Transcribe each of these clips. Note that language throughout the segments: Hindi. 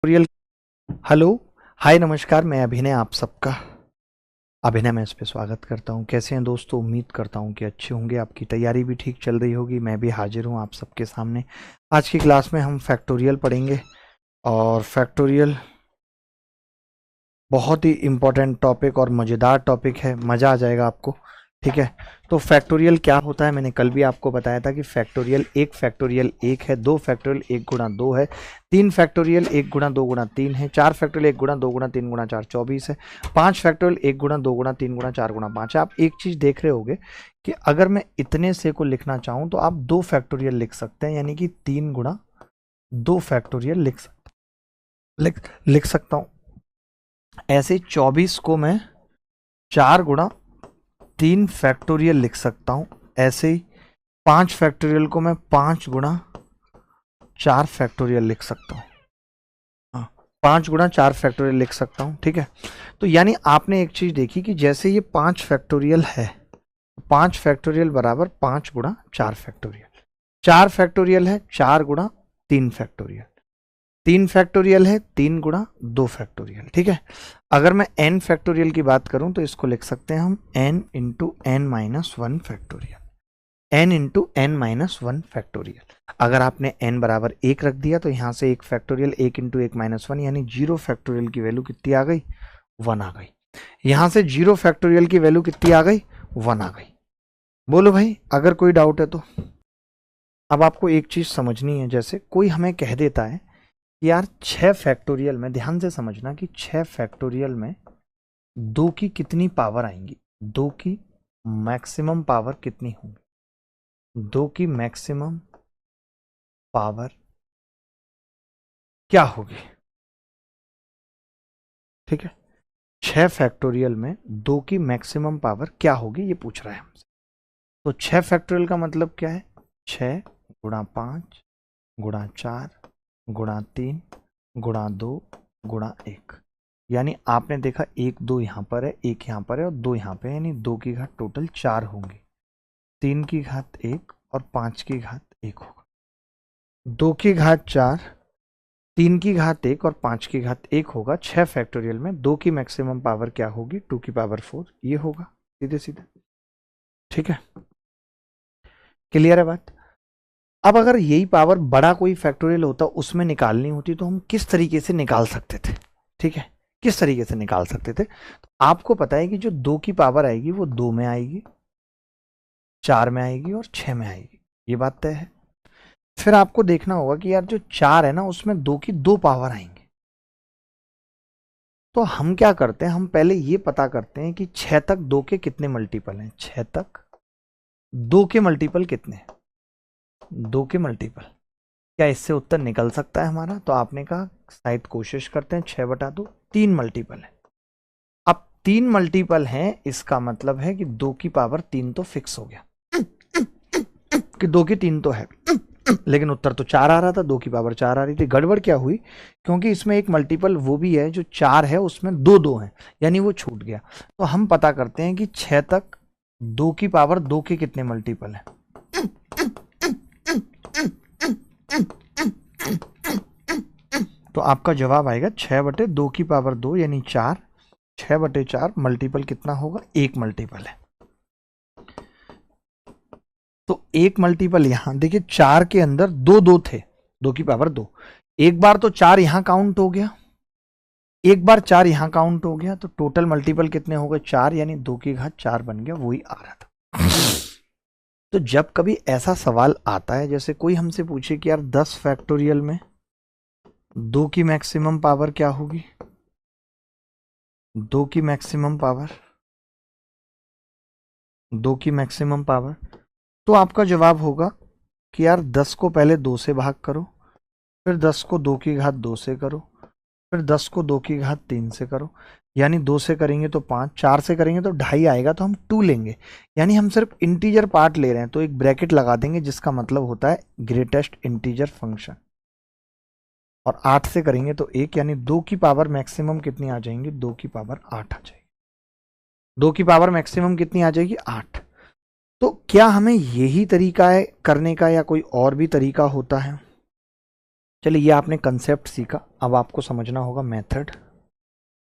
ट्यूटोरियल। हेलो, हाय, नमस्कार। मैं अभिनय आप सबका अभिनय में इस पे स्वागत करता हूँ। कैसे हैं दोस्तों? उम्मीद करता हूँ कि अच्छे होंगे। आपकी तैयारी भी ठीक चल रही होगी। मैं भी हाजिर हूँ आप सबके सामने। आज की क्लास में हम फैक्टोरियल पढ़ेंगे और फैक्टोरियल बहुत ही इम्पोर्टेंट टॉपिक और मज़ेदार टॉपिक है। मज़ा आ जाएगा आपको। ठीक है, तो फैक्टोरियल क्या होता है मैंने कल भी आपको बताया था कि फैक्टोरियल एक है, दो फैक्टोरियल एक गुणा दो है, तीन फैक्टोरियल एक गुणा दो गुणा तीन है, चार फैक्टोरियल एक गुणा दो गुणा तीन गुणा चार 24 है, पांच फैक्टोरियल एक गुणा दो गुणा तीन गुणा चार गुणा पाँच है। आप एक चीज़ देख रहे होगे कि अगर मैं इतने से को लिखना चाहूँ तो आप दो फैक्टोरियल लिख सकते हैं, यानी कि तीन गुणा दो फैक्टोरियल लिख सकता हूँ। ऐसे 24 को मैं चार गुणा तीन फैक्टोरियल लिख सकता हूं। ऐसे ही पांच फैक्टोरियल को मैं पांच गुणा चार फैक्टोरियल लिख सकता हूं। हाँ, पांच गुणा चार फैक्टोरियल लिख सकता हूं। ठीक है, तो यानी आपने एक चीज देखी कि जैसे ये पांच फैक्टोरियल है, पांच फैक्टोरियल बराबर पांच गुणा चार फैक्टोरियल, चार फैक्टोरियल है चार गुणा तीन फैक्टोरियल, तीन फैक्टोरियल है तीन गुणा दो फैक्टोरियल। ठीक है, अगर मैं n फैक्टोरियल की बात करूं तो इसको लिख सकते हैं हम n into N minus one factorial, n into N minus one factorial. अगर आपने n बराबर एक रख दिया तो यहां से एक फैक्टोरियल एक इंटू एक माइनस वन, यानी जीरो फैक्टोरियल की वैल्यू कितनी आ गई? वन आ गई। यहां से जीरो फैक्टोरियल की वैल्यू कितनी आ गई? वन आ गई। बोलो भाई, अगर कोई डाउट है तो। अब आपको एक चीज समझनी है, जैसे कोई हमें कह देता है यार छह फैक्टोरियल में, ध्यान से समझना कि छह फैक्टोरियल में दो की कितनी पावर आएंगी, दो की मैक्सिमम पावर कितनी होगी, दो की मैक्सिमम पावर क्या होगी। ठीक है, छह फैक्टोरियल में दो की मैक्सिमम पावर क्या होगी ये पूछ रहा है हमसे। तो छह फैक्टोरियल का मतलब क्या है? छह गुणा पांच गुणा चार गुणा तीन गुणा दो गुणा एक, यानी आपने देखा एक दो यहां पर है, एक यहां पर है और दो यहां पे है, यानी दो की घात टोटल चार होंगी, तीन की घात एक और पांच की घात एक होगा। दो की घात चार, तीन की घात एक और पांच की घात एक होगा। छह फैक्टोरियल में दो की मैक्सिमम पावर क्या होगी? टू की पावर फोर, ये होगा सीधे सीधे। ठीक है, क्लियर है बात? अब अगर यही पावर बड़ा कोई फैक्टोरियल होता, उसमें निकालनी होती, तो हम किस तरीके से निकाल सकते थे? ठीक है, किस तरीके से निकाल सकते थे? तो आपको पता है कि जो दो की पावर आएगी वो दो में आएगी, चार में आएगी और छह में आएगी, ये बात तय है। फिर आपको देखना होगा कि यार जो चार है ना, उसमें दो की दो पावर आएंगे। तो हम क्या करते हैं, हम पहले ये पता करते हैं कि छह तक दो के कितने मल्टीपल हैं। छह तक दो के मल्टीपल कितने हैं? दो के मल्टीपल, क्या इससे उत्तर निकल सकता है हमारा? तो आपने कहा शायद कोशिश करते हैं। छह बटा दो, तीन मल्टीपल है। अब तीन मल्टीपल है, इसका मतलब है कि दो की पावर तीन तो फिक्स हो गया कि दो की तीन तो है, लेकिन उत्तर तो चार आ रहा था, दो की पावर चार आ रही थी। गड़बड़ क्या हुई? क्योंकि इसमें एक मल्टीपल वो भी है जो चार है, उसमें दो दो है, यानी वो छूट गया। तो हम पता करते हैं कि छह तक दो की पावर दो के कितने मल्टीपल है। तो आपका जवाब आएगा छह बटे दो की पावर दो, यानी चार। छह बटे चार मल्टीपल कितना होगा? एक मल्टीपल है। तो एक मल्टीपल यहां देखिए, चार के अंदर दो दो थे, दो की पावर दो। एक बार तो चार यहां काउंट हो गया, एक बार चार यहां काउंट हो गया, तो टोटल मल्टीपल कितने हो गए? चार, यानी दो की घात चार बन गया, वही आ रहा था। तो जब कभी ऐसा सवाल आता है, जैसे कोई हमसे पूछे कि यार 10 फैक्टोरियल में दो की मैक्सिमम पावर क्या होगी, दो की मैक्सिमम पावर, दो की मैक्सिमम पावर, तो आपका जवाब होगा कि यार 10 को पहले दो से भाग करो, फिर 10 को दो की घात दो से करो, फिर 10 को दो की घात तीन से करो, यानी दो से करेंगे तो पाँच, चार से करेंगे तो ढाई आएगा, तो हम टू लेंगे, यानी हम सिर्फ इंटीजर पार्ट ले रहे हैं, तो एक ब्रैकेट लगा देंगे जिसका मतलब होता है ग्रेटेस्ट इंटीजर फंक्शन। और आठ से करेंगे तो एक, यानी दो की पावर मैक्सिमम कितनी आ जाएंगी? दो की पावर आठ आ जाएगी। दो की पावर मैक्सिमम कितनी आ जाएगी? आठ। तो क्या हमें यही तरीका है करने का, या कोई और भी तरीका होता है? चलिए ये आपने कंसेप्ट सीखा, अब आपको समझना होगा मेथड।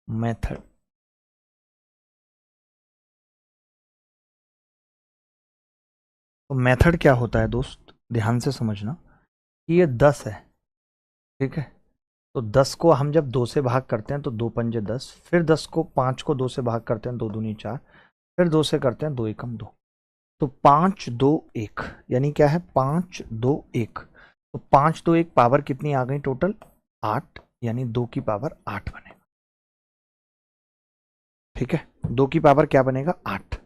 मेथड तो मेथड क्या होता है दोस्त, ध्यान से समझना कि ये 10 है, ठीक है। तो 10 को हम जब 2 से भाग करते हैं तो 2 पंजे 10, फिर 10 को 5 को 2 से भाग करते हैं 2 दूनी 4, फिर 2 से करते हैं 2 एकम 2, तो 5 2 1 यानी क्या है 5 2 1। तो 5 2 1 पावर कितनी आ गई टोटल 8, यानी 2 की पावर 8 बनेगा, ठीक है। 2 की पावर क्या बनेगा 8।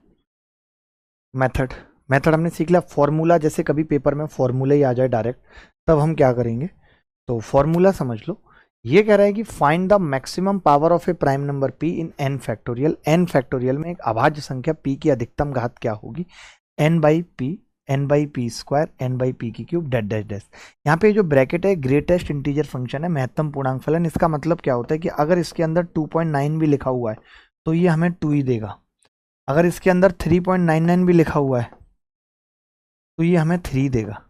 मेथड मेथड हमने सीख लिया। फॉर्मूला जैसे कभी पेपर में फॉर्मूला ही आ जाए डायरेक्ट, तब हम क्या करेंगे, तो फॉर्मूला समझ लो। ये कह रहा है कि find the maximum power of A prime number p in n factorial. n factorial में एक अभाज्य संख्या p की अधिकतम घात क्या होगी, n by P square n by P की क्यूब डैश डैश डैश। यहाँ पे जो ब्रैकेट है ग्रेटेस्ट इंटीजर फंक्शन है, महत्तम पूर्णांक फलन। इसका मतलब क्या होता है कि अगर इसके अंदर 2.9 भी लिखा हुआ है तो ये हमें 2 ही देगा, अगर इसके अंदर 3.99 भी लिखा हुआ है तो ये हमें 3 देगा,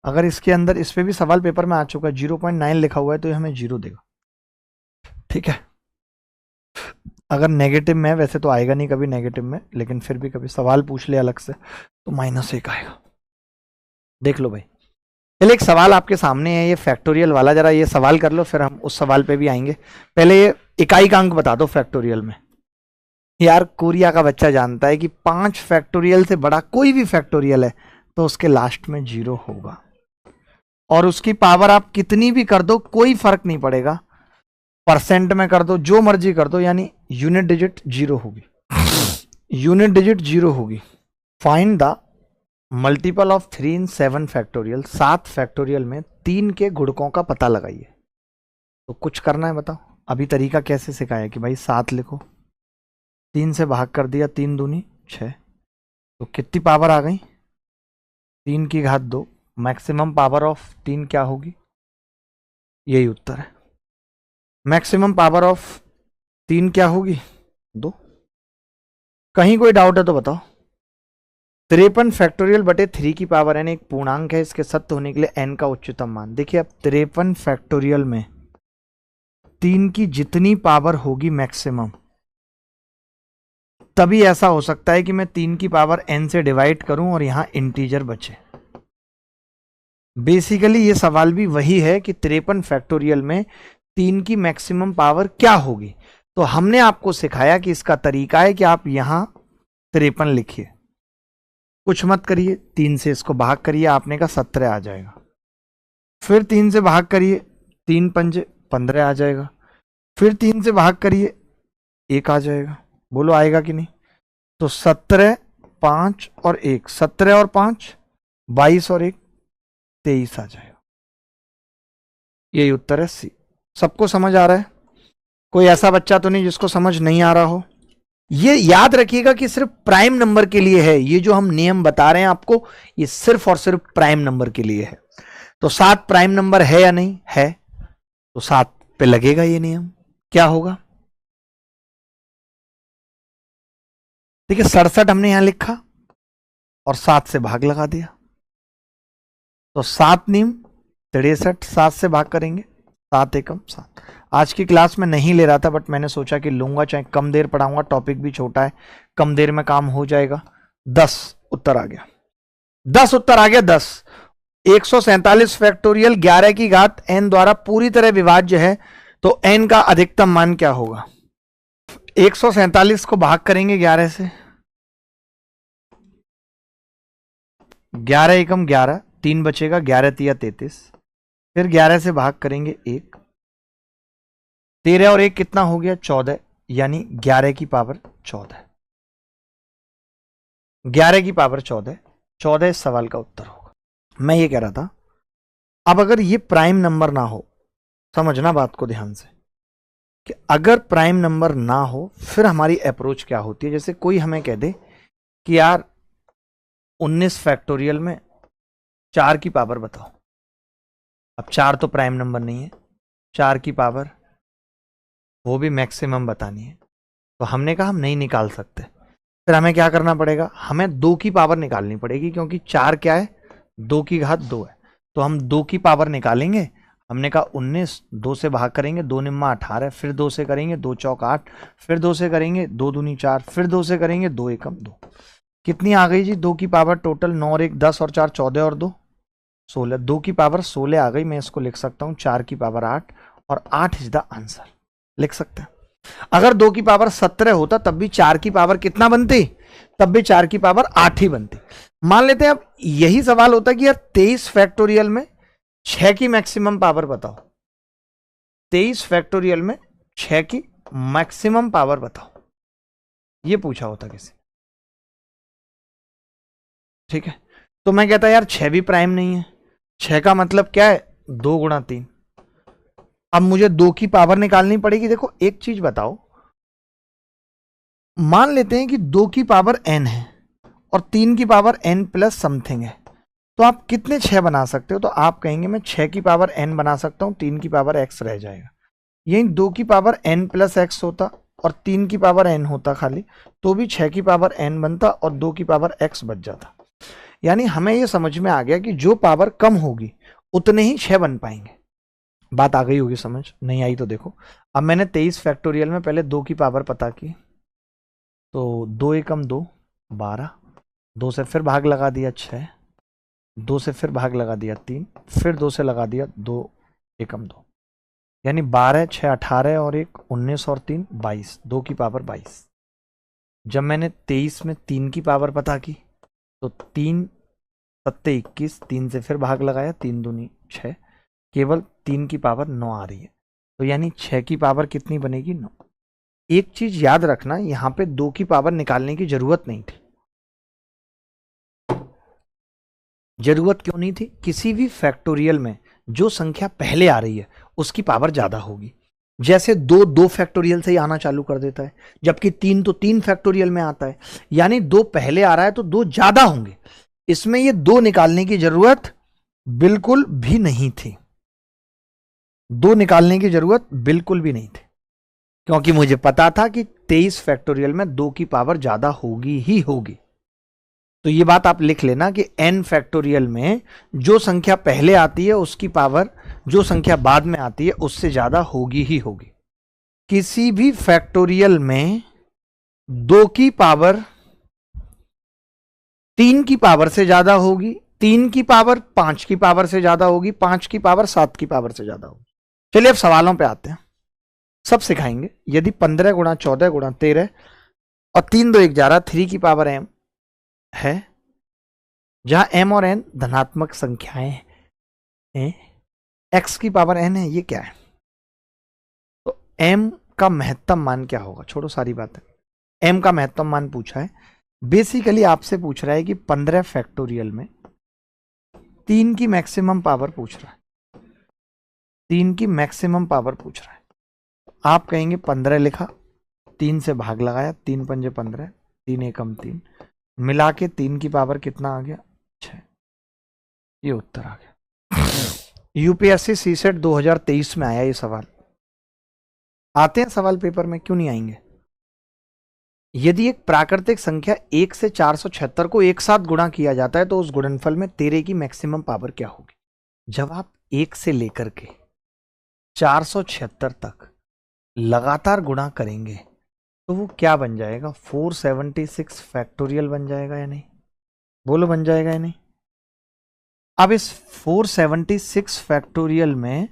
अगर इसके अंदर, इस पे भी सवाल पेपर में आ चुका है, 0.9 लिखा हुआ है तो ये हमें 0 देगा, ठीक है। अगर नेगेटिव में, वैसे तो आएगा नहीं कभी नेगेटिव में, लेकिन फिर भी कभी सवाल पूछ ले अलग से तो -1 आएगा। देख लो भाई, चलिए एक सवाल आपके सामने है ये फैक्टोरियल वाला, जरा ये सवाल कर लो फिर हम उस सवाल पे भी आएंगे। पहले ये इकाई का अंक बता दो फैक्टोरियल में। यार कोरिया का बच्चा जानता है कि 5 फैक्टोरियल से बड़ा कोई भी फैक्टोरियल है तो उसके लास्ट में 0 होगा, और उसकी पावर आप कितनी भी कर दो कोई फर्क नहीं पड़ेगा, परसेंट में कर दो जो मर्जी कर दो, यानी यूनिट डिजिट 0 होगी, यूनिट डिजिट 0 होगी। Find the multiple of 3 in 7 factorial. 7 factorial में 3 के गुणकों का पता लगाइए। तो कुछ करना है बताओ, अभी तरीका कैसे सिखाया कि भाई 7 लिखो, 3 से भाग कर दिया, 3 दूनी 6, तो कितनी पावर आ गई 3 की घात 2। मैक्सिमम पावर ऑफ 3 क्या होगी, यही उत्तर है। मैक्सिमम पावर ऑफ 3 क्या होगी 2। कहीं कोई डाउट है तो बताओ। 53 फैक्टोरियल बटे 3 की पावर n एक पूर्णांक है, इसके सत्य होने के लिए n का उच्चतम मान। देखिए अब 53 फैक्टोरियल में 3 की जितनी पावर होगी मैक्सिमम, तभी ऐसा हो सकता है कि मैं 3 की पावर n से डिवाइड करूं और यहां इंटीजर बचे। बेसिकली ये सवाल भी वही है कि 53 फैक्टोरियल में 3 की मैक्सिमम पावर क्या होगी। तो हमने आपको सिखाया कि इसका तरीका है कि आप यहां 53 लिखिए, कुछ मत करिए, 3 से इसको भाग करिए, आपने का 17 आ जाएगा, फिर 3 से भाग करिए, 3 पंजे 15 आ जाएगा, फिर 3 से भाग करिए 1 आ जाएगा। बोलो आएगा कि नहीं। तो 17 5 और 1, 17 और 5 22 और 1 23 आ जाएगा। यही उत्तर है सी। सबको समझ आ रहा है, कोई ऐसा बच्चा तो नहीं जिसको समझ नहीं आ रहा हो। ये याद रखिएगा कि सिर्फ प्राइम नंबर के लिए है, ये जो हम नियम बता रहे हैं आपको, ये सिर्फ और सिर्फ प्राइम नंबर के लिए है। तो 7 प्राइम नंबर है या नहीं है, तो 7 पे लगेगा ये नियम, क्या होगा। देखिए 67 हमने यहां लिखा और 7 से भाग लगा दिया, तो 7 नियम 63, 7 से भाग करेंगे 7 एकम 7। आज की क्लास में नहीं ले रहा था बट मैंने सोचा कि लूंगा, चाहे कम देर पढ़ाऊंगा, टॉपिक भी छोटा है, कम देर में काम हो जाएगा। 10 उत्तर आ गया, 10 उत्तर आ गया। 10 147 फैक्टोरियल 11 की घात n द्वारा पूरी तरह विभाज्य है, तो n का अधिकतम मान क्या होगा। 147 को भाग करेंगे 11 से, 11 एकम 11, 3 बचेगा, 11 तिया 33, फिर 11 से भाग करेंगे 1, 13 और 1 कितना हो गया 14, यानी 11 की पावर 14, 11 की पावर 14, 14 इस सवाल का उत्तर होगा। मैं ये कह रहा था, अब अगर ये प्राइम नंबर ना हो, समझना बात को ध्यान से, कि अगर प्राइम नंबर ना हो फिर हमारी अप्रोच क्या होती है। जैसे कोई हमें कह दे कि यार 19 फैक्टोरियल में 4 की पावर बताओ। अब 4 तो प्राइम नंबर नहीं है, 4 की पावर वो भी मैक्सिमम बतानी है, तो हमने कहा हम नहीं निकाल सकते। फिर हमें क्या करना पड़ेगा, हमें 2 की पावर निकालनी पड़ेगी, क्योंकि 4 क्या है 2 की घात 2 है, तो हम 2 की पावर निकालेंगे, हमने कहा 19, 2 से भाग करेंगे 2 निम्मा 18, फिर 2 से करेंगे 2 चौक 8, फिर 2 से करेंगे 2 दूनी 4, फिर 2 से करेंगे 2 एकम 2। कितनी आ गई जी? 2 की पावर टोटल 9 और 1 10 और 4 14 और 2 16, 2 की पावर 16 आ गई। मैं इसको लिख सकता हूँ 4 की पावर 8 और 8 इज द आंसर, लिख सकते हैं। अगर 2 की पावर 17 होता तब भी 4 की पावर कितना बनती? तब भी 4 की पावर 8 ही बनती। मान लेते हैं अब यही सवाल होता कि यार 23 फैक्टोरियल में 6 की मैक्सिमम पावर बताओ। 23 फैक्टोरियल में 6 की मैक्सिमम पावर बताओ, ये पूछा होता किसी। ठीक है, तो मैं कहता यार 6 भी प्राइम नहीं है। 6 का मतलब क्या है? 2 गुणा 3। अब मुझे 2 की पावर निकालनी पड़ेगी। देखो एक चीज बताओ, मान लेते हैं कि 2 की पावर n है और 3 की पावर n प्लस समथिंग है, तो आप कितने 6 बना सकते हो? तो आप कहेंगे मैं 6 की पावर n बना सकता हूं, 3 की पावर x रह जाएगा। यही 2 की पावर n प्लस x होता और 3 की पावर n होता खाली, तो भी 6 की पावर n बनता और 2 की पावर x बच जाता। यानी हमें यह समझ में आ गया कि जो पावर कम होगी उतने ही 6 बन पाएंगे। बात आ गई होगी समझ? नहीं आई तो देखो, अब मैंने 23 फैक्टोरियल में पहले 2 की पावर पता की, तो 2 एकम 2 12, 2 से फिर भाग लगा दिया 6, 2 से फिर भाग लगा दिया 3, फिर 2 से लगा दिया 2 एकम 2, यानी 12 6 18 और 1 19 और 3 22, 2 की पावर 22। जब मैंने 23 में 3 की पावर पता की तो 3 सत्ते 21, 3 से फिर भाग लगाया, 3 दूनी 6, केवल 3 की पावर 9 आ रही है। तो यानी 6 की पावर कितनी बनेगी? 9। एक चीज याद रखना, यहां पे 2 की पावर निकालने की जरूरत नहीं थी। जरूरत क्यों नहीं थी? किसी भी फैक्टोरियल में जो संख्या पहले आ रही है उसकी पावर ज्यादा होगी। जैसे 2 फैक्टोरियल से ही आना चालू कर देता है, जबकि 3 तो 3 फैक्टोरियल में आता है, यानी 2 पहले आ रहा है तो 2 ज्यादा होंगे। इसमें ये 2 निकालने की जरूरत बिल्कुल भी नहीं थी। 2 निकालने की जरूरत बिल्कुल भी नहीं थी, क्योंकि मुझे पता था कि 23 फैक्टोरियल में 2 की पावर ज्यादा होगी ही होगी। तो ये बात आप लिख लेना कि n फैक्टोरियल में जो संख्या पहले आती है उसकी पावर जो संख्या बाद में आती है उससे ज्यादा होगी ही होगी। किसी भी फैक्टोरियल में 2 की पावर 3 की पावर से ज्यादा होगी, 3 की पावर 5 की पावर से ज्यादा होगी, 5 की पावर 7 की पावर से ज्यादा होगी। चलिए अब सवालों पे आते हैं, सब सिखाएंगे। यदि 15 गुणा 14 गुणा 13 और 3 2 1 11 3 की पावर m है, जहां m और n धनात्मक संख्याएं हैं, x की पावर n है, ये क्या है? तो m का महत्तम मान क्या होगा? छोड़ो सारी बातें, m का महत्तम मान पूछा है। बेसिकली आपसे पूछ रहा है कि 15 फैक्टोरियल में 3 की मैक्सिमम पावर पूछ रहा है, 3 की मैक्सिमम पावर पूछ रहा है। आप कहेंगे 15 लिखा, 3 से भाग लगाया, 3 पंजे 15, 3 एकम 3, मिला के 3 की पावर कितना आ गया? 6। ये उत्तर आ गया। यूपीएससी सीसेट 2023 में आया ये सवाल। आते हैं सवाल पेपर में, क्यों नहीं आएंगे? यदि एक प्राकृतिक संख्या 1 से 476 को एक साथ गुणा किया जाता है तो उस गुणनफल में 13 की मैक्सिमम पावर क्या होगी? जब आप 1 से लेकर के 476 तक लगातार गुणा करेंगे तो वो क्या बन जाएगा? 476 फैक्टोरियल बन जाएगा या नहीं? बोलो बन जाएगा या नहीं? अब इस 476 फैक्टोरियल में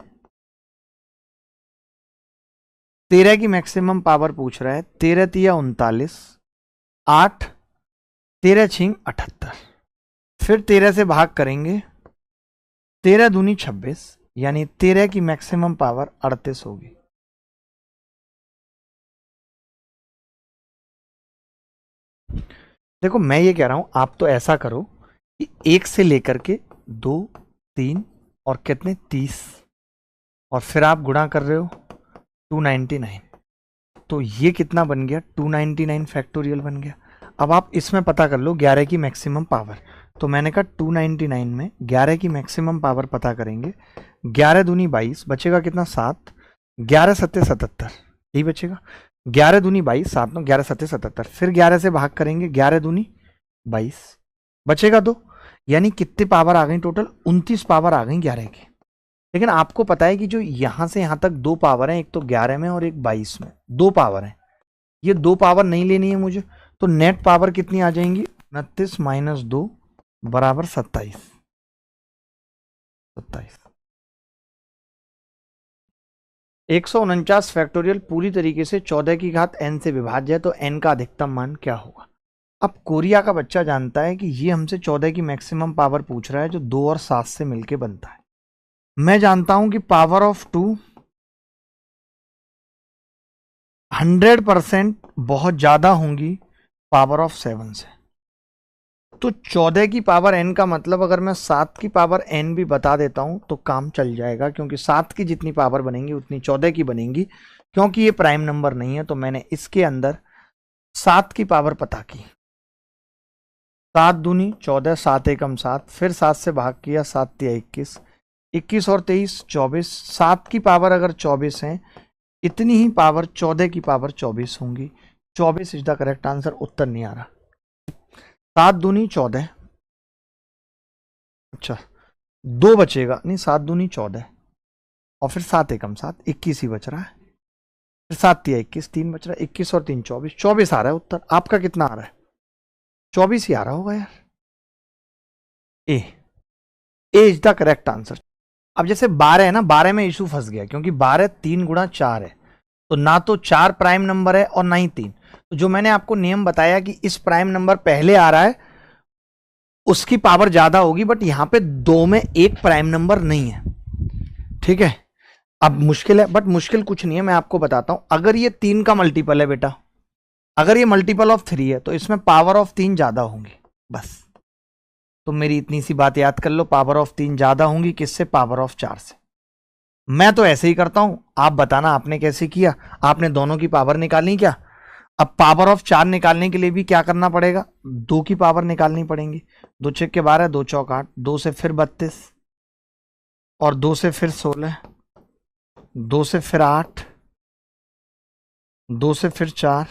13 की मैक्सिमम पावर पूछ रहा है। 13 तिया 39, 8, 13 छिंग 78, फिर 13 से भाग करेंगे, 13 दूनी 26, यानी 13 की मैक्सिमम पावर 38 होगी। देखो मैं ये कह रहा हूं, आप तो ऐसा करो कि 1 से लेकर के 2 3 और कितने 30, और फिर आप गुणा कर रहे हो 299, तो ये कितना बन गया? 299 फैक्टोरियल बन गया। अब आप इसमें पता कर लो 11 की मैक्सिमम पावर। तो मैंने कहा 299 में 11 की मैक्सिमम पावर पता करेंगे, 11 दूनी 22, बचेगा कितना? 7, 11 सत्ते 77, यही बचेगा। 11 दूनी 22, 7 9, 11 सत्ते 77, फिर 11 से भाग करेंगे, 11 दूनी 22, बचेगा 2, यानी कितनी पावर आ गई टोटल? 29 पावर आ गई 11 की। लेकिन आपको पता है कि जो यहां से यहां तक दो पावर है, एक तो 11 में और एक 22 में, दो पावर है, ये दो पावर नहीं लेनी है मुझे, तो नेट पावर कितनी आ जाएंगी, 29 माइनस 2 बराबर 27। 27 149 फैक्टोरियल पूरी तरीके से 14 की घात n से विभाज्य है, तो n का अधिकतम मान क्या होगा। अब कोरिया का बच्चा जानता है कि ये हमसे 14 की मैक्सिमम पावर पूछ रहा है जो 2 और 7 से मिलके बनता है। मैं जानता हूं कि पावर ऑफ 2 100% बहुत ज्यादा होंगी पावर ऑफ 7 से। तो 14 की पावर n का मतलब अगर मैं 7 की पावर n भी बता देता हूं तो काम चल जाएगा, क्योंकि 7 की जितनी पावर बनेंगी उतनी 14 की बनेंगी। क्योंकि ये प्राइम नंबर नहीं है तो मैंने इसके अंदर 7 की पावर पता की। 7 दूनी 14, 7 एकम 7, फिर 7 से भाग किया, 7 तिया 21, 21 और 23 24। 7 की पावर अगर 24 है, इतनी ही पावर 14 की पावर 24 होंगी। 24 इज द करेक्ट आंसर। उत्तर नहीं आ रहा। 7 दूनी 14, अच्छा 2 बचेगा, नहीं 7 दूनी 14 और फिर 7 एकम 7, 21 ही बच रहा है। फिर 7 तिया 21, 3 बच रहा है, 21 और 3 24, 24 आ रहा है उत्तर। आपका कितना आ रहा है? 24 ही आ रहा होगा यार। ए इज द करेक्ट आंसर। अब जैसे 12 है ना, 12 में इशू फंस गया, क्योंकि 12 3 गुणा 4 है, तो ना तो 4 प्राइम नंबर है और ना ही 3। तो जो मैंने आपको नियम बताया कि इस प्राइम नंबर पहले आ रहा है उसकी पावर ज्यादा होगी, बट यहां पे 2 में एक प्राइम नंबर नहीं है, ठीक है। अब मुश्किल है, बट मुश्किल कुछ नहीं है, मैं आपको बताता हूं। अगर ये 3 का मल्टीपल है बेटा, अगर ये मल्टीपल ऑफ 3 है, तो इसमें पावर ऑफ 3 ज्यादा होंगी, बस। तो मेरी इतनी सी बात याद कर लो, पावर ऑफ 3 ज्यादा होंगी किससे? पावर ऑफ 4 से। मैं तो ऐसे ही करता हूं, आप बताना आपने कैसे किया। आपने दोनों की पावर निकालनी क्या? अब पावर ऑफ 4 निकालने के लिए भी क्या करना पड़ेगा? 2 की पावर निकालनी पड़ेगी। 2 छक्के 12, 2 चौक 8, 2 से फिर 32 और 2 से फिर 16, 2 से फिर 8, 2 से फिर 4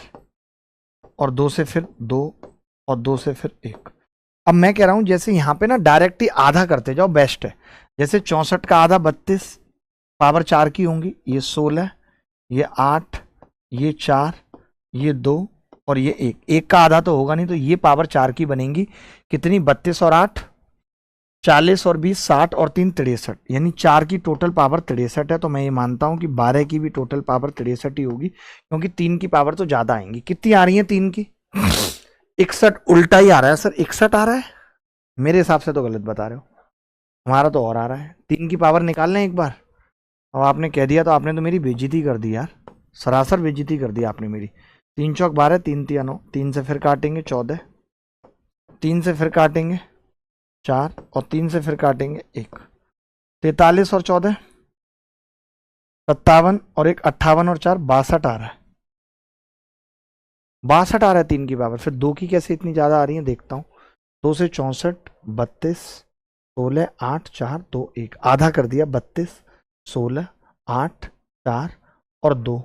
और 2 से फिर 2 और 2 से फिर 1। अब मैं कह रहा हूं जैसे यहां पे ना डायरेक्ट ही आधा करते जाओ, बेस्ट है। जैसे 64 का आधा 32 पावर 4 की होंगी, ये 16, ये 8, ये 4, ये 2 और ये 1। 1 का आधा तो होगा नहीं, तो ये पावर 4 की बनेंगी। कितनी? 32 और 8 40 और 20 60 और 3 63, यानी 4 की टोटल पावर 63 है। तो मैं ये मानता हूं कि 12 की भी टोटल पावर 63 ही होगी, क्योंकि 3 की पावर तो ज्यादा आएंगी। कितनी आ रही है 3 की? 61। उल्टा ही आ रहा है सर, 61 आ रहा है। मेरे हिसाब से तो गलत बता रहे हो, हमारा तो और आ रहा है। 3 की पावर निकाल लें एक बार। अब आपने कह दिया तो आपने तो मेरी बेइज्जती कर दी यार, सरासर बेइज्जती कर दी आपने मेरी। 3 चौक 12, 3 तिया 9, 3 से फिर काटेंगे 14, 3 से फिर काटेंगे 4 और 3 से फिर काटेंगे 1। 43 और 14 57 और 1 58 और 4 62 आ रहा है। 62 आ रहा है 3 की पावर। फिर 2 की कैसे इतनी ज्यादा आ रही है देखता हूँ। 2 से 64, 32 16 8 4 2 1, आधा कर दिया 32 16 8 4 और 2।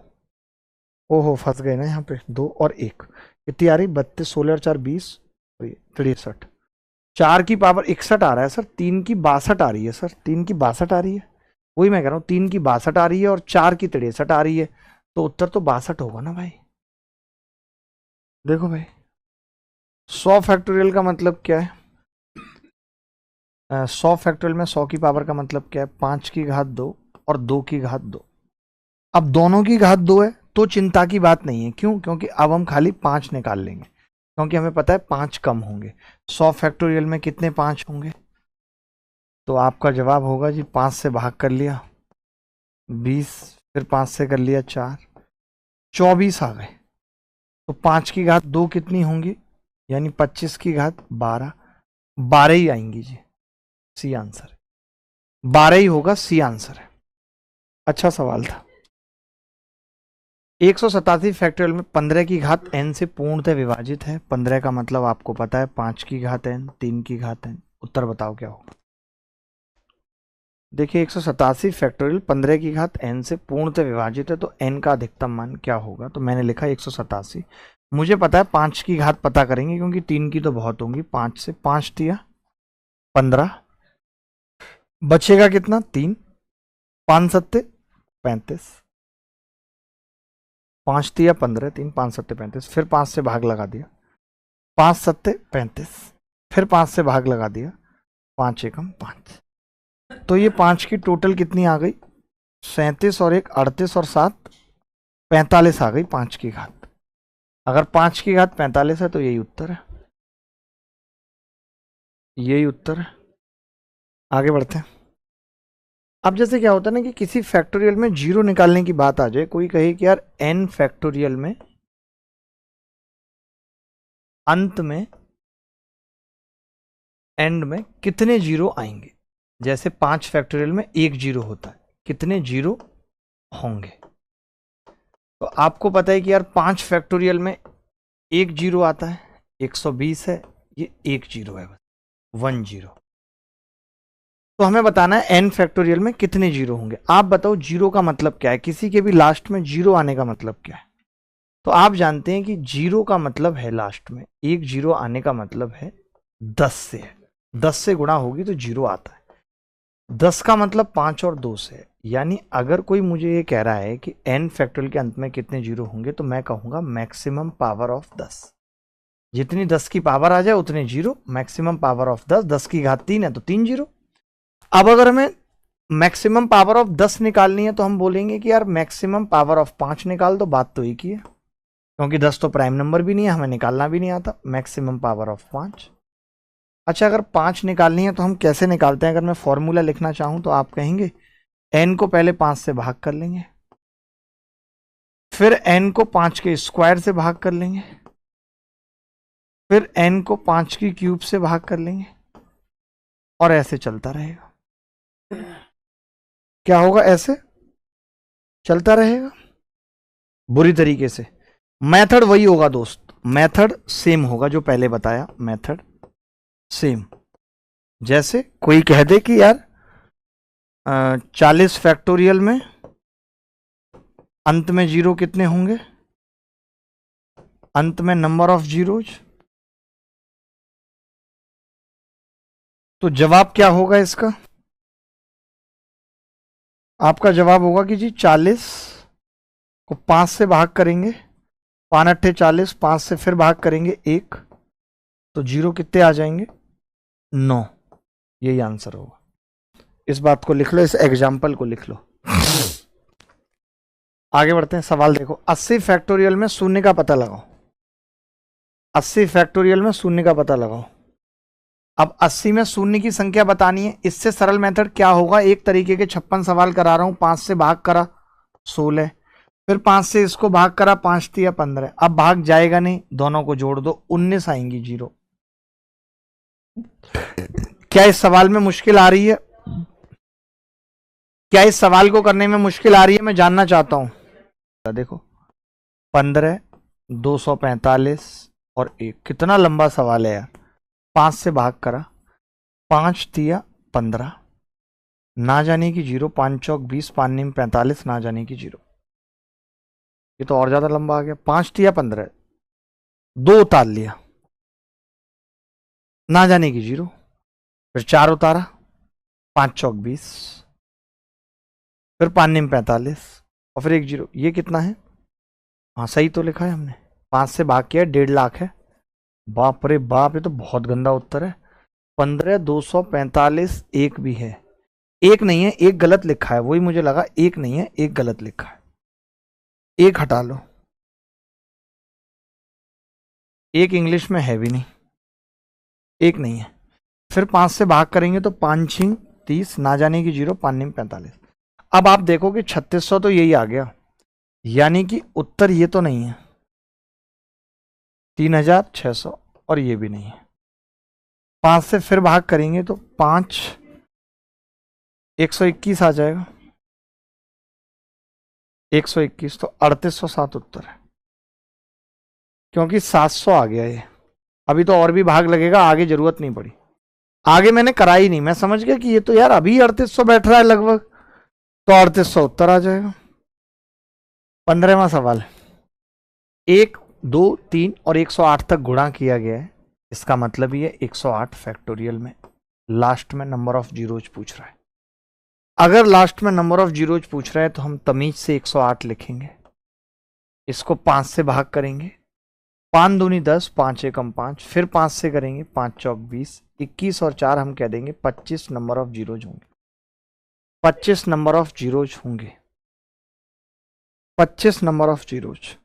ओहो फंस गए ना यहाँ पे, 2 और 1 कितनी आ रही? 32 16 और 4 20 और 63। 4 की पावर 61 आ रहा है सर, 3 की 62 आ रही है सर, 3 की 62 आ रही है। वही मैं कह रहा हूँ, 3 की 62 आ रही है और 4 की 63 आ रही है, तो उत्तर तो 62 होगा ना भाई। देखो भाई 100 फैक्टोरियल का मतलब क्या है? 100 फैक्टोरियल में 100 की पावर का मतलब क्या है? 5 की घात 2 और 2 की घात 2। अब दोनों की घात 2 है तो चिंता की बात नहीं है। क्यों? क्योंकि अब हम खाली 5 निकाल लेंगे, क्योंकि हमें पता है 5 कम होंगे। 100 फैक्टोरियल में कितने 5 होंगे? तो आपका जवाब होगा जी 5 से भाग कर लिया 20, फिर 5 से कर लिया 4, 24 आ गए। तो 5 की घात 2 कितनी होंगी? यानी 25 की घात 12, 12 ही आएंगी जी। सी आंसर है, 12 ही होगा, सी आंसर है। अच्छा सवाल था। 187 फैक्टोरियल में 15 की घात n से पूर्णतः विभाजित है। 15 का मतलब आपको पता है 5 की घात n, 3 की घात n। उत्तर बताओ क्या होगा। देखिए 187 फैक्टोरियल 15 की घात n से पूर्णतः विभाजित है, तो n का अधिकतम मान क्या होगा? तो मैंने लिखा 187। मुझे पता है 5 की घात पता करेंगे, क्योंकि 3 की तो बहुत होंगी। 5 से 5 दिया 15, बचेगा कितना? 3। 5 सत्ते 35, 5 तिया 15, 3 5 सत्ते 35, फिर 5 से भाग लगा दिया, 5 सत्ते 35, फिर 5 से भाग लगा दिया, 5 एकम 5। तो ये 5 की टोटल कितनी आ गई? 37 और 1 38 और 7 45 आ गई 5 की घात। अगर 5 की घात 45 है तो यही उत्तर है, यही उत्तर है। आगे बढ़ते हैं। अब जैसे क्या होता है ना कि किसी फैक्टोरियल में जीरो निकालने की बात आ जाए, कोई कहे कि यार n फैक्टोरियल में अंत में एंड में कितने जीरो आएंगे। जैसे 5 फैक्टोरियल में 1 जीरो होता है, कितने जीरो होंगे। तो आपको पता है कि यार 5 फैक्टोरियल में 1 जीरो आता है, 120 है, ये 1 जीरो है, बस 1 जीरो। तो हमें बताना है n फैक्टोरियल में कितने जीरो होंगे। आप बताओ जीरो का मतलब क्या है, किसी के भी लास्ट में जीरो आने का मतलब क्या है। तो आप जानते हैं कि जीरो का मतलब है लास्ट में 1 जीरो आने का मतलब है 10 से है, 10 से गुणा होगी तो जीरो आता है। 10 का मतलब 5 और 2 से है, यानी अगर कोई मुझे ये कह रहा है कि n फैक्टोरियल के अंत में कितने जीरो होंगे तो मैं कहूंगा मैक्सिमम पावर ऑफ 10। जितनी 10 की पावर आ जाए उतने जीरो, मैक्सिमम पावर ऑफ 10, 10 की घात 3 है तो 3 जीरो। अब अगर हमें मैक्सिमम पावर ऑफ 10 निकालनी है तो हम बोलेंगे कि यार मैक्सिमम पावर ऑफ 5 निकाल दो, बात तो एक ही है, क्योंकि 10 तो प्राइम नंबर भी नहीं है, हमें निकालना भी नहीं आता। Maximum power of 5। अच्छा, अगर 5 निकालनी है तो हम कैसे निकालते हैं। अगर मैं फॉर्मूला लिखना चाहूं तो आप कहेंगे n को पहले 5 से भाग कर लेंगे, फिर n को 5 के स्क्वायर से भाग कर लेंगे, फिर n को 5 की क्यूब से भाग कर लेंगे, और ऐसे चलता रहेगा। क्या होगा? ऐसे चलता रहेगा बुरी तरीके से। मेथड वही होगा दोस्त, मेथड सेम होगा जो पहले बताया, मेथड सेम। जैसे कोई कह दे कि यार 40 फैक्टोरियल में अंत में जीरो कितने होंगे, अंत में नंबर ऑफ जीरोज, तो जवाब क्या होगा इसका? आपका जवाब होगा कि जी 40 को 5 से भाग करेंगे, 5 अट्ठे 40, 5 से फिर भाग करेंगे 1, तो जीरो कितने आ जाएंगे? 9। यही आंसर होगा। इस बात को लिख लो, इस एग्जाम्पल को लिख लो। आगे बढ़ते हैं। सवाल देखो, 80 फैक्टोरियल में शून्य का पता लगाओ। 80 फैक्टोरियल में शून्य का पता लगाओ। अब 80 में शून्य की संख्या बतानी है। इससे सरल मेथड क्या होगा, एक तरीके के 56 सवाल करा रहा हूं। 5 से भाग करा 16, फिर 5 से इसको भाग करा, 5 तिया 15। अब भाग जाएगा नहीं, दोनों को जोड़ दो, 19 आएंगी जीरो। क्या इस सवाल में मुश्किल आ रही है? क्या इस सवाल को करने में मुश्किल आ रही है? मैं जानना चाहता हूं। देखो 15, 245 और 1, कितना लंबा सवाल है यार। 5 से भाग करा, 5 तिया 15, ना जाने की जीरो, 5 चौक 20, 5 नीम 45, ना जाने की जीरो। ये तो और ज्यादा लंबा आ गया। 5 तिया 15, 2 उतार लिया, ना जाने की जीरो, फिर 4 उतारा, 5 चौक 20, फिर 5 नीम 45 और फिर 1 जीरो। ये कितना है? हाँ सही तो लिखा है हमने। 5 से भाग किया 1.5 लाख है। बाप रे बाप, ये तो बहुत गंदा उत्तर है। 15, 245, 1 भी है। 1 नहीं है, 1 गलत लिखा है, वही मुझे लगा। 1 नहीं है, 1 गलत लिखा है। 1 हटा लो, 1 इंग्लिश में है भी नहीं, 1 नहीं है। फिर 5 से भाग करेंगे तो 5 छिंग 30, ना जाने की जीरो, 5 निम 45। अब आप देखो कि 3600 तो यही आ गया, यानी कि उत्तर ये तो नहीं है। 3600 और ये भी नहीं है। 5 से फिर भाग करेंगे तो 5 121 आ जाएगा, 121, तो 3807 उत्तर है। क्योंकि 700 आ गया ये। अभी तो और भी भाग लगेगा, आगे जरूरत नहीं पड़ी, आगे मैंने कराई नहीं। मैं समझ गया कि ये तो यार अभी 3800 बैठ रहा है लगभग, तो 3800 उत्तर आ जाएगा। 15वां सवाल, 1, 2, 3 और 108 तक गुणा किया गया है। इसका मतलब ये 108 फैक्टोरियल में लास्ट में नंबर ऑफ जीरोज पूछ रहा है। अगर लास्ट में नंबर ऑफ जीरोज पूछ रहे हैं तो हम तमीज से 108 लिखेंगे, इसको 5 से भाग करेंगे, 5 दूनी 10, 5 एकम 5, फिर 5 से करेंगे, 5 चौक 20, 21 और 4 हम कह देंगे 25 नंबर ऑफ जीरोज होंगे। 25 नंबर ऑफ जीरोज होंगे, 25 नंबर ऑफ जीरोज।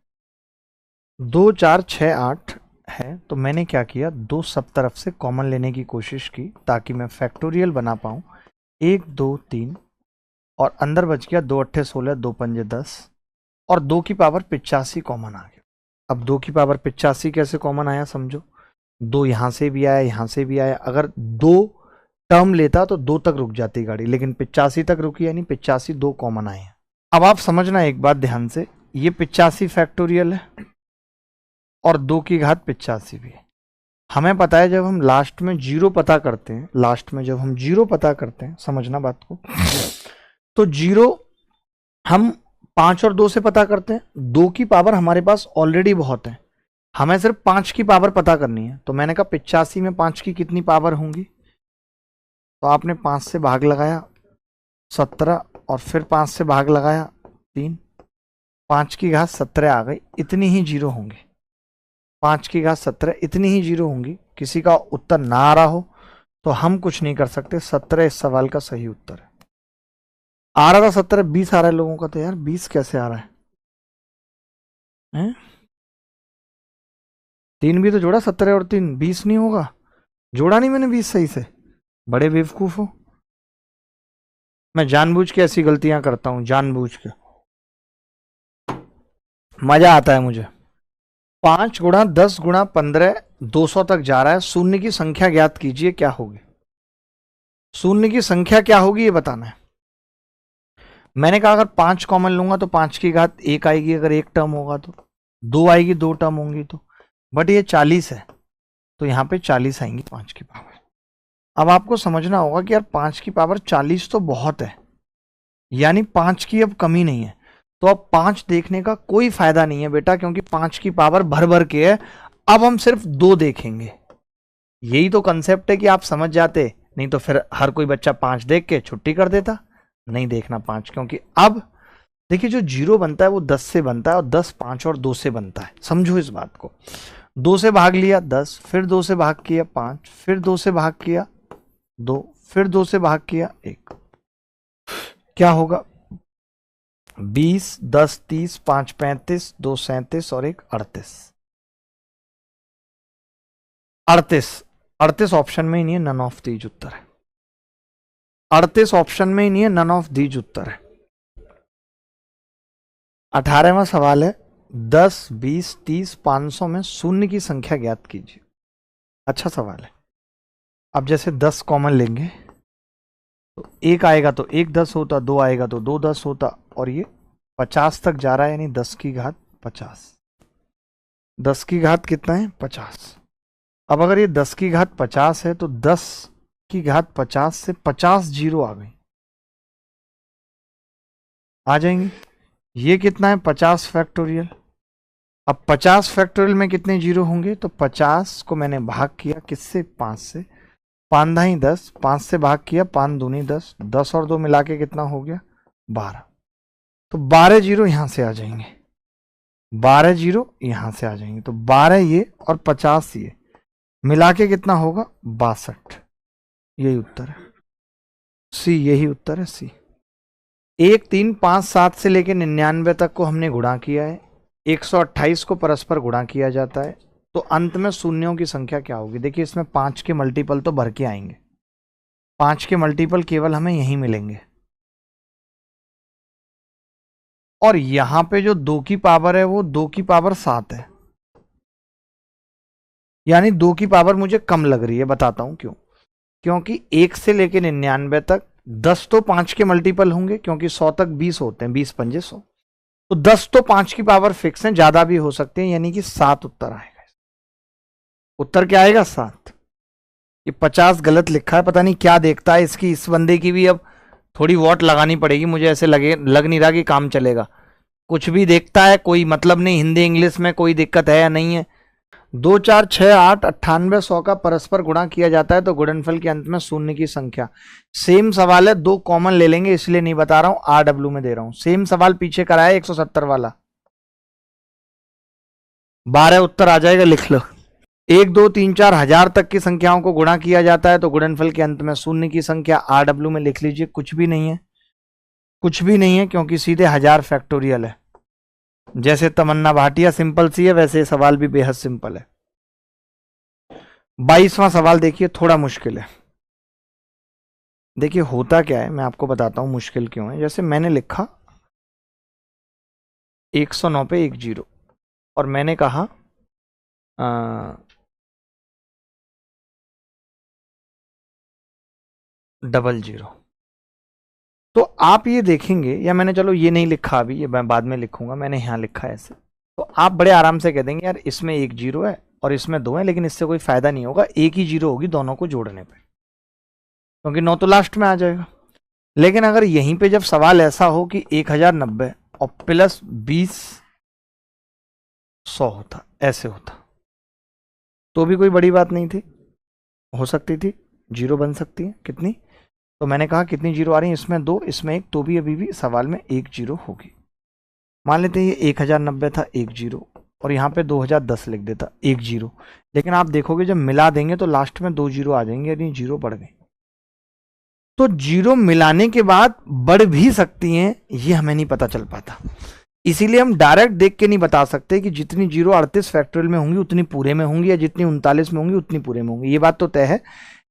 2 4 6 8 है, तो मैंने क्या किया, 2 सब तरफ से कॉमन लेने की कोशिश की ताकि मैं फैक्टोरियल बना पाऊँ। 1 2 3 और अंदर बच गया 2 अट्ठे 16, 2 पंजे 10 और 2 की पावर 85 कॉमन आ गया। अब 2 की पावर 85 कैसे कॉमन आया समझो, 2 यहाँ से भी आया, यहाँ से भी आया। अगर 2 टर्म लेता तो 2 तक रुक जाती गाड़ी, लेकिन 85 तक रुकी, यानी 85 2 कॉमन आए हैं। अब आप समझना एक बात ध्यान से, ये 85 फैक्टोरियल है और 2 की घात 85 भी है। हमें पता है जब हम लास्ट में जीरो पता करते हैं, लास्ट में जब हम जीरो पता करते हैं, समझना बात को, तो जीरो हम 5 और 2 से पता करते हैं। 2 की पावर हमारे पास ऑलरेडी बहुत है, हमें सिर्फ 5 की पावर पता करनी है। तो मैंने कहा 85 में 5 की कितनी पावर होंगी, तो आपने 5 से भाग लगाया 17 और फिर 5 से भाग लगाया 3, 5 की घात 17 आ गई। इतनी ही जीरो होंगे, 5 की घात 17 इतनी ही जीरो होंगी। किसी का उत्तर ना आ रहा हो तो हम कुछ नहीं कर सकते, 17 इस सवाल का सही उत्तर है। आ रहा था 17, 20 आ रहा है लोगों का, तो यार 20 कैसे आ रहा है? 3 भी तो जोड़ा, 17 और 3 20 नहीं होगा, जोड़ा नहीं मैंने 20 सही से। बड़े बेवकूफ हो, मैं जानबूझ के ऐसी गलतियां करता हूं, जानबूझ के, मजा आता है मुझे। 5 गुणा 10 गुणा 15 200 तक जा रहा है। शून्य की संख्या ज्ञात कीजिए, क्या होगी? शून्य की संख्या क्या होगी ये बताना है। मैंने कहा अगर 5 कॉमन लूंगा तो 5 की घात 1 आएगी, अगर 1 टर्म होगा तो 2 आएगी, 2 टर्म होंगी तो, बट ये 40 है तो यहां पे 40 आएंगी 5 की पावर। अब आपको समझना होगा कि यार 5 की पावर 40 तो बहुत है, यानी 5 की अब कमी नहीं है। तो अब 5 देखने का कोई फायदा नहीं है बेटा, क्योंकि 5 की पावर भर भर के है। अब हम सिर्फ 2 देखेंगे। यही तो कंसेप्ट है कि आप समझ जाते, नहीं तो फिर हर कोई बच्चा 5 देख के छुट्टी कर देता। नहीं देखना 5, क्योंकि अब देखिए जो जीरो बनता है वो 10 से बनता है और 10 5 और 2 से बनता है, समझो इस बात को। 2 से भाग लिया 10, फिर 2 से भाग किया 5, फिर 2 से भाग किया 2, फिर 2 से भाग किया 1, क्या होगा? 20 10 30 5 35 2 37 और 1 38। 38 ऑप्शन में ही नहीं है, नन ऑफ दीज उत्तर है। 38 ऑप्शन में ही नहीं है, नन ऑफ दीज उत्तर है। 18वां सवाल है 10 20 30 500 में शून्य की संख्या ज्ञात कीजिए। अच्छा सवाल है। अब जैसे 10 कॉमन लेंगे तो 1 आएगा तो 1 10 होता, 2 आएगा तो 2 10 होता, और ये 50 तक जा रहा है, यानी 10 की घात 50। 10 की घात कितना है? 50। अब अगर ये 10 की घात 50 है तो 10 की घात 50 से 50 जीरो आ गई, आ जाएंगे। ये कितना है? 50 फैक्टोरियल। अब 50 फैक्टोरियल में कितने जीरो होंगे? तो 50 को मैंने भाग किया किससे? 5 से। 5 दाई 10, 5 से भाग किया, 5 दूनी 10, 10 और 2 मिला के कितना हो गया? 12। तो 12 जीरो यहां से आ जाएंगे, 12 जीरो यहां से आ जाएंगे, तो 12 ये और 50 ये मिला के कितना होगा? 62। यही उत्तर है सी, यही उत्तर है सी। 1 3 5 7 से लेकर 99 तक को हमने गुणा किया है, 128 को परस्पर गुणा किया जाता है, तो अंत में शून्यों की संख्या क्या होगी? देखिए इसमें 5 के मल्टीपल तो भर के आएंगे, 5 के मल्टीपल केवल हमें यहीं मिलेंगे, और यहां पे जो 2 की पावर है वो 2 की पावर 7 है, यानी 2 की पावर मुझे कम लग रही है। बताता हूं क्यों। क्योंकि 1 से लेकर 99 तक 10 तो 5 के मल्टीपल होंगे, क्योंकि 100 तक 20 होते हैं, 20 पंजे 100, तो 10 तो 5 की पावर फिक्स है, ज्यादा भी हो सकते हैं, यानी कि 7 उत्तर आएगा। उत्तर क्या आएगा? 7। ये 50 गलत लिखा है, पता नहीं क्या देखता है इसकी, इस बंदे की भी अब थोड़ी वॉट लगानी पड़ेगी, मुझे ऐसे लग नहीं रहा कि काम चलेगा। कुछ भी देखता है, कोई मतलब नहीं, हिंदी इंग्लिश में कोई दिक्कत है या नहीं है। 2 4 6 8 98 100 का परस्पर गुणा किया जाता है तो गुणनफल के अंत में शून्य की संख्या। सेम सवाल है, 2 कॉमन ले लेंगे इसलिए नहीं बता रहा हूं, RW में दे रहा हूं। सेम सवाल पीछे कराया 170 वाला, 12 उत्तर आ जाएगा, लिख लो। 1 2 3 4 हजार तक की संख्याओं को गुणा किया जाता है तो गुणनफल के अंत में शून्य की संख्या। RW में लिख लीजिए, कुछ भी नहीं है, कुछ भी नहीं है, क्योंकि सीधे 1000 फैक्टोरियल है। जैसे तमन्ना भाटिया सिंपल सी है, वैसे सवाल भी बेहद सिंपल है। 22वां सवाल देखिए, थोड़ा मुश्किल है। देखिए होता क्या है, मैं आपको बताता हूं मुश्किल क्यों है। जैसे मैंने लिखा 109 पे 1 0 और मैंने कहा डबल 0, तो आप ये देखेंगे, या मैंने चलो ये नहीं लिखा अभी, ये मैं बाद में लिखूंगा, मैंने यहां लिखा है ऐसे, तो आप बड़े आराम से कह देंगे यार इसमें 1 0 है और इसमें 2 है, लेकिन इससे कोई फायदा नहीं होगा, एक ही 0 होगी दोनों को जोड़ने पे, क्योंकि 9 तो लास्ट में आ जाएगा। लेकिन अगर यहीं पे जब सवाल ऐसा हो कि 1090 और प्लस 20 100 होता, ऐसे होता, तो भी कोई बड़ी बात नहीं थी, हो सकती थी, 0 बन सकती है कितनी। तो मैंने कहा कितनी 0 आ रही है, इसमें 2 इसमें 1, तो भी अभी भी सवाल में 1 0 होगी। मान लेते हैं ये 1090 था 1 0 और यहाँ पे 2010 लिख देता 1 0, लेकिन आप देखोगे जब मिला देंगे तो लास्ट में 2 0 आ जाएंगे, यानी 0 बढ़ गए। तो 0 मिलाने के बाद बढ़ भी सकती हैं, ये हमें नहीं पता चल पाता, इसीलिए हम डायरेक्ट देख के नहीं बता सकते कि जितनी 0 38 फैक्टोरियल में होंगी उतनी पूरे में होंगी, या जितनी 39 में होंगी उतनी पूरे में होंगी। ये बात तो तय है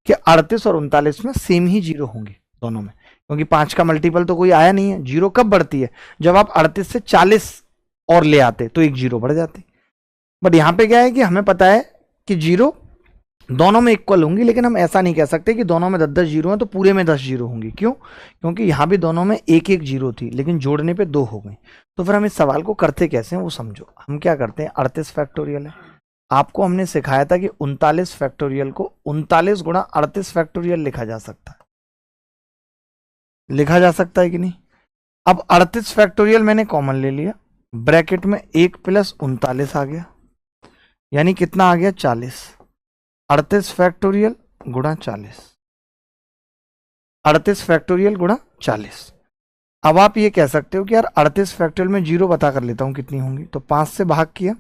कि 38 और 39 में सेम ही 0 होंगी दोनों में, क्योंकि 5 का मल्टीपल तो कोई आया नहीं है। 0 कब बढ़ती है, जब आप 38 से 40 और ले आते तो 1 0 बढ़ जाती। बट यहां पे क्या है कि हमें पता है कि 0 दोनों में इक्वल होंगी, लेकिन हम ऐसा नहीं कह सकते कि दोनों में 10-10 0 हैं तो पूरे में 10 0 होंगी। क्यों? क्योंकि यहां भी दोनों में 1-1 0 थी, लेकिन जोड़ने पे 2 हो गई। तो फिर हम इस सवाल को करते कैसे हैं वो समझो। हम क्या करते हैं, 38 फैक्टोरियल है, आपको हमने सिखाया था कि 39 फैक्टोरियल को 39 गुणा 38 फैक्टोरियल लिखा जा सकता है, लिखा जा सकता है कि नहीं। अब 38 फैक्टोरियल मैंने कॉमन ले लिया, ब्रैकेट में 1 प्लस 39 आ गया, यानी कितना आ गया 40। 38 फैक्टोरियल गुणा 40, 38 फैक्टोरियल गुणा 40। अब आप ये कह सकते हो कि यार 38 फैक्टोरियल में 0 बता कर लेता हूं कितनी होंगी, तो 5 से भाग किया,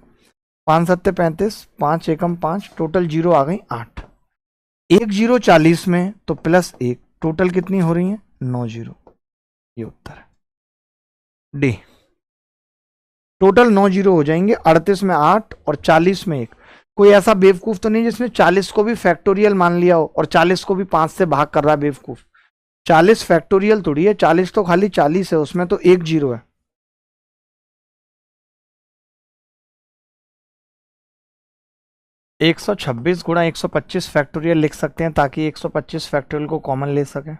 5 7 35, 5 एकम 5, टोटल 0 आ गई 8। 1 0 40 में तो प्लस 1, टोटल कितनी हो रही है 9 0। ये उत्तर है डी, टोटल 9 0 हो जाएंगे। 38 में 8 और 40 में 1। कोई ऐसा बेवकूफ तो नहीं जिसने 40 को भी फैक्टोरियल मान लिया हो और 40 को भी 5 से भाग कर रहा है बेवकूफ। 40 फैक्टोरियल थोड़ी है, 40 तो खाली 40 है, उसमें तो 1 0 है। एक 126 गुणा 125 फैक्टोरियल लिख सकते हैं ताकि 125 फैक्टोरियल को कॉमन ले सकें।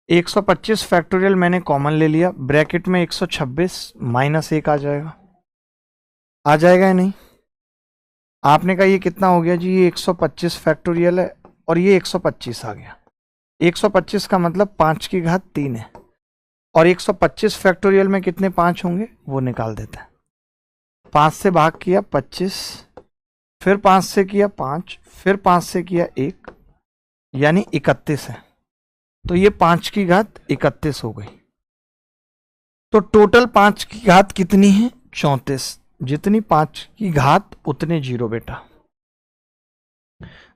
125 फैक्टोरियल मैंने कॉमन ले लिया, ब्रैकेट में 126 माइनस 1 आ जाएगा, आ जाएगा या नहीं। आपने कहा ये कितना हो गया जी, ये 125 फैक्टोरियल है और ये 125 आ गया। 125 का मतलब 5 की घात 3 है, और 125 फैक्टोरियल में कितने 5 होंगे वो निकाल देते हैं। 5 से भाग किया 25, फिर 5 से किया 5, फिर 5 से किया 1, यानी 31 है। तो ये 5 की घात 31 हो गई। तो टोटल 5 की घात कितनी है 34। जितनी 5 की घात उतने 0 बेटा,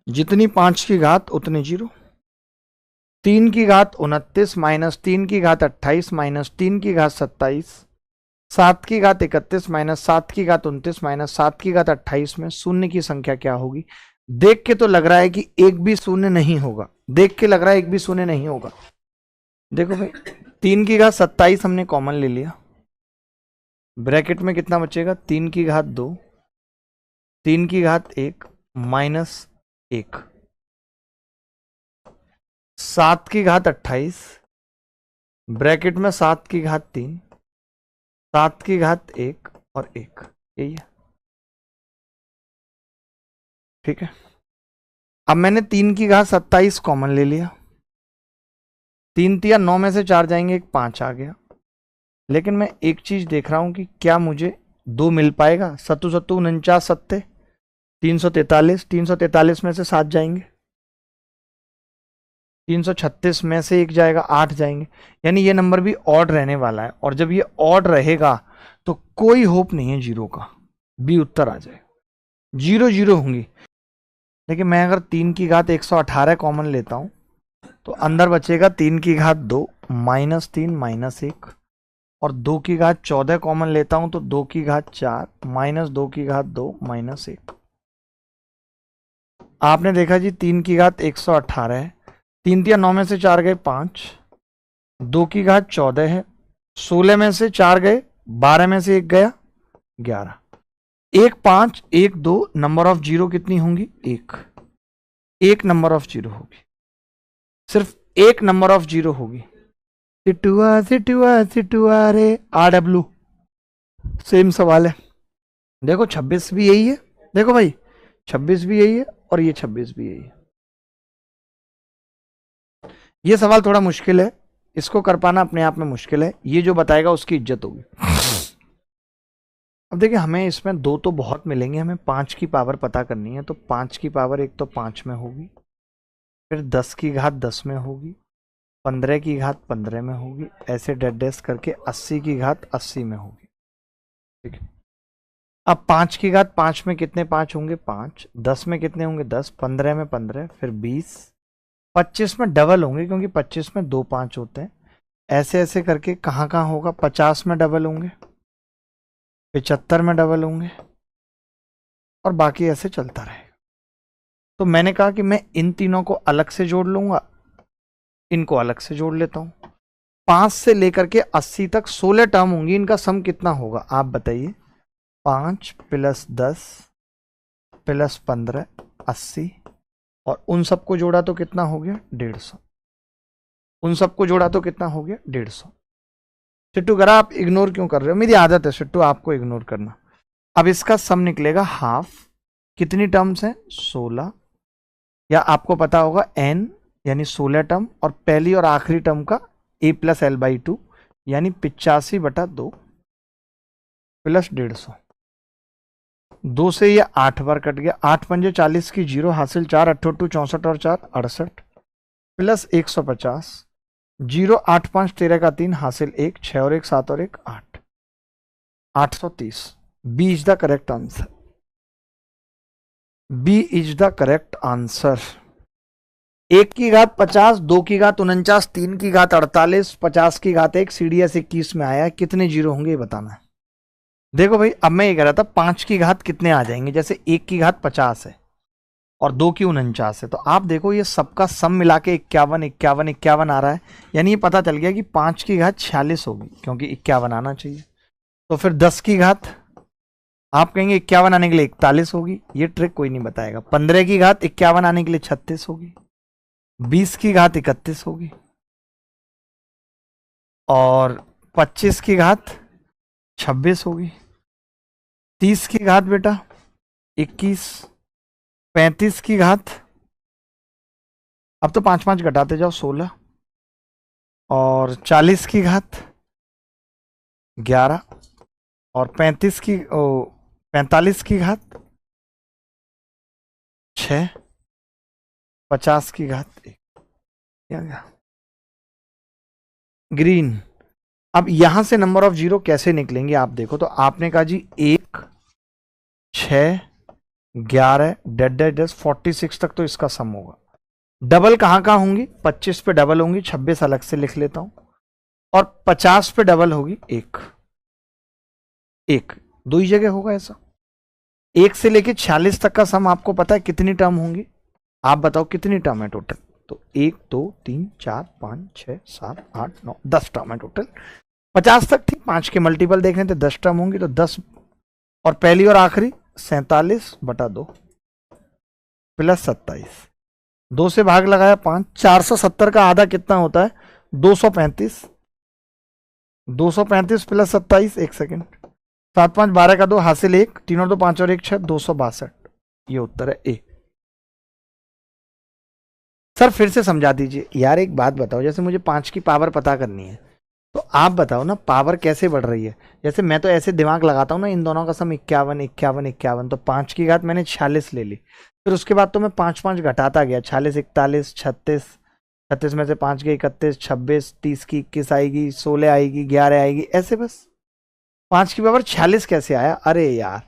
जितनी 5 की घात उतने 0। 3 की घात 29 माइनस 3 की घात 28 माइनस 3 की घात 27, 7 की घात 31 माइनस 7 की घात 29 माइनस 7 की घात 28 में शून्य की संख्या क्या होगी। देख के तो लग रहा है कि एक भी शून्य नहीं होगा, देख के लग रहा है एक भी शून्य नहीं होगा। देखो भाई 3 की घात 27 हमने कॉमन ले लिया, ब्रैकेट में कितना बचेगा 3 की घात 2, 3 की घात 1 माइनस 1, 7 की घात 28, ब्रैकेट में 7 की घात 3, 7 की घात 1 और 1, यही है। ठीक है, अब मैंने 3 की घात 27 कॉमन ले लिया, 3 तिया 9 में से 4 जाएंगे, 1 5 आ गया। लेकिन मैं एक चीज देख रहा हूं कि क्या मुझे 2 मिल पाएगा। 7 7 49 सत्ते 343, 343 में से 7 जाएंगे, 336 में से 1 जाएगा, 8 जाएंगे, यानी ये नंबर भी ऑड रहने वाला है। और जब ये ऑड रहेगा तो कोई होप नहीं है जीरो का, बी उत्तर आ जाएगा, 0 0 होंगी। देखिए मैं अगर 3 की घात 118 कॉमन लेता हूं तो अंदर बचेगा 3 की घात 2 -3 -1, और 2 की घात 14 कॉमन लेता हूं तो 2 की घात 4 -2 की घात 2 -1। आपने देखा जी 3 की घात 118 है, 3 तिया 9 में से 4 गए 5, 2 की घात 14 है, 16 में से 4 गए, 12 में से 1 गया 11, 1 5 1 2, नंबर ऑफ जीरो कितनी होंगी? 1 नंबर ऑफ जीरो होगी, सिर्फ 1 नंबर ऑफ जीरो होगी। सिटुआ सिटुआ सिटुआ रे RW, सेम सवाल है। देखो 26 भी यही है, देखो भाई 26 भी यही है और ये 26 भी यही है। ये सवाल थोड़ा मुश्किल है, इसको कर पाना अपने आप में मुश्किल है, ये जो बताएगा उसकी इज्जत होगी। अब देखिए हमें इसमें 2 तो बहुत मिलेंगे, हमें 5 की पावर पता करनी है, तो 5 की पावर एक तो 5 में होगी, फिर 10 की घात 10 में होगी, 15 की घात 15 में होगी, ऐसे डेड डेस करके 80 की घात 80 में होगी। ठीक है, अब 5 की घात 5 में कितने 5 होंगे? 5, 10 में कितने होंगे? 10, 15 में 15, फिर 20, 25 में डबल होंगे क्योंकि 25 में 2 5 होते हैं, ऐसे ऐसे करके कहाँ कहाँ होगा? 50 में डबल होंगे, 75 में डबल होंगे, और बाकी ऐसे चलता रहेगा। तो मैंने कहा कि मैं इन तीनों को अलग से जोड़ लूंगा, इनको अलग से जोड़ लेता हूं। 5 से लेकर के 80 तक 16 टर्म होंगी, इनका सम कितना होगा आप बताइए? 5 + 10 + 15 80, और उन सबको जोड़ा तो कितना हो गया? 150। उन सबको जोड़ा तो कितना हो गया? 150। सिट्टू करा आप इग्नोर क्यों कर रहे हो? मेरी आदत है सिट्टू आपको इग्नोर करना। अब इसका सम निकलेगा हाफ, कितनी टर्म्स हैं? 16, या आपको पता होगा n यानी 16 टर्म, और पहली और आखिरी टर्म का a + l/2 यानी 85/2 + 150। 2 से ये 8 बार कट गया, 8 पंजे 40 की 0 हासिल, 4 8 2 64 और 4 68 + 150, 0 8 5 13 का 3 हासिल 1, 6 और 1 7 और 1 8, 830। B is the correct answer, B is the correct answer. 1 की घात 50, 2 की घात 49, 3 की घात 48, 50 की घात 1, CDS 21 में आया, कितने जीरो होंगे ये बताना है। देखो भाई अब मैं ये कह रहा था 5 की घात कितने आ जाएंगे, जैसे 1 की घात 50 है और 2 की 49 है, तो आप देखो ये सबका सम मिला के 51 51 51 आ रहा है, यानी ये पता चल गया कि 5 की घात 46 होगी क्योंकि 51 आना चाहिए। तो फिर 10 की घात आप कहेंगे 51 आने के लिए 41 होगी, ये ट्रिक कोई नहीं बताएगा। 15 की घात 51 आने के लिए 36 होगी, 20 की घात 31 होगी, और 25 की घात 26 होगी, 30 की घात बेटा 21, 35 की घात, अब तो 5 5 घटाते जाओ 16, और 40 की घात 11, और 45 की घात 6, 50 की घात 1, क्या गया? ग्रीन। अब यहां से नंबर ऑफ जीरो कैसे निकलेंगे आप देखो, तो आपने कहा जी 1 6 11 डेड 46 तक तो इसका सम होगा। डबल कहां कहां होंगी? 25 पे डबल होंगी, 26 अलग से लिख लेता हूं, और 50 पे डबल होगी 1 दो ही जगह होगा ऐसा। 1 से लेके 46 तक का सम आपको पता है कितनी टर्म होंगी? आप बताओ कितनी टर्म है टोटल? तो 1 2 3 4 5 6 7 8 9 10 टर्म है टोटल। 50 तक ठीक, 5 के मल्टीपल देखें तो 10 टर्म होंगी, तो 10 और पहली और आखिरी 47/2 + 27, 2 से भाग लगाया 5, 470 का आधा कितना होता है? 235, 235 + 27, 1 सेकेंड, 7 5 12 का 2 हासिल 1, 3 और 2 5 और 1 6, 262। ये उत्तर है ए। सर फिर से समझा दीजिए। यार एक बात बताओ, जैसे मुझे 5 की पावर पता करनी है तो आप बताओ ना पावर कैसे बढ़ रही है। जैसे मैं तो ऐसे दिमाग लगाता हूँ ना, इन दोनों का सम 51 51 51, तो 5 की घात मैंने 46 ले ली। फिर उसके बाद तो मैं 5 5 घटाता गया, 46 41 36, 36 में से 5 के 31, 26, 30 की 21 आएगी, 16 आएगी, 11 आएगी, ऐसे बस। 5 की पावर 46 कैसे आया? अरे यार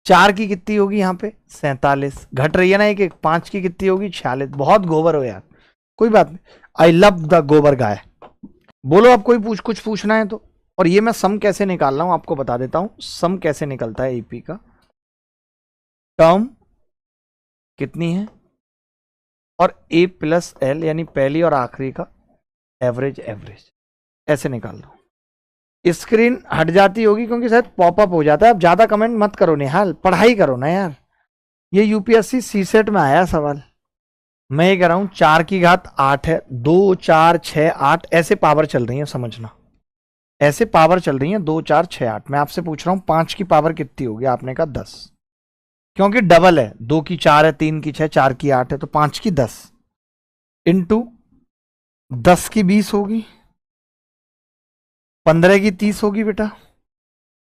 4 की कितनी होगी यहाँ पे? 47। घट रही है ना एक एक। 5 की कितनी होगी? 46। बहुत गोबर हो यार, कोई बात नहीं। आई लव द गोबर गाय। बोलो अब कोई कुछ पूछना है तो। और ये मैं सम कैसे निकाल रहा हूं आपको बता देता हूं, सम कैसे निकलता है ईपी का। टर्म कितनी है और ए प्लस एल यानी पहली और आखिरी का एवरेज, ऐसे निकाल लो। स्क्रीन हट जाती होगी क्योंकि शायद पॉपअप हो जाता है। अब ज्यादा कमेंट मत करो निहाल, पढ़ाई करो ना यार। ये यूपीएससी सी सेट में आया सवाल। मैं ये कह रहा हूं 4 की घात 8 है, 2 4 6 8 ऐसे पावर चल रही है, समझना ऐसे पावर चल रही है 2 4 6 8। मैं आपसे पूछ रहा हूं 5 की पावर कितनी होगी? आपने कहा 10, क्योंकि डबल है। 2 की 4 है, 3 की 6, 4 की 8 है, तो 5 की 10 इंटू 10 की 20 होगी, 15 की 30 होगी बेटा,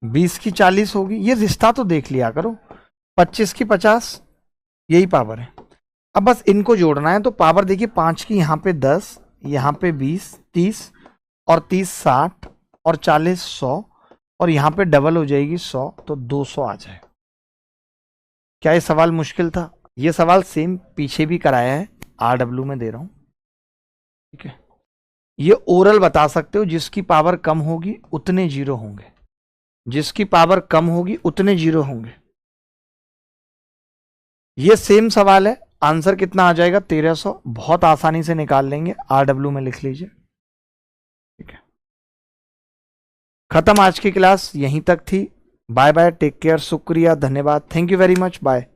20 की 40 होगी। ये रिश्ता तो देख लिया करो। 25 की 50, यही पावर है। अब बस इनको जोड़ना है। तो पावर देखिए 5 की यहाँ पे 10, यहाँ पे 20, 30 और 30 60 और 40 100, और यहाँ पे डबल हो जाएगी 100, तो 200 आ जाए। क्या ये सवाल मुश्किल था? ये सवाल सेम पीछे भी कराया है, आरडब्ल्यू में दे रहा हूं, ठीक है। ये ओरल बता सकते हो, जिसकी पावर कम होगी उतने जीरो होंगे, जिसकी पावर कम होगी उतने जीरो होंगे। ये सेम सवाल है, आंसर कितना आ जाएगा? 1300। बहुत आसानी से निकाल लेंगे, आरडब्ल्यू में लिख लीजिए, ठीक है। खत्म आज की क्लास, यहीं तक थी। बाय बाय, टेक केयर, शुक्रिया, धन्यवाद, thank you very much, bye.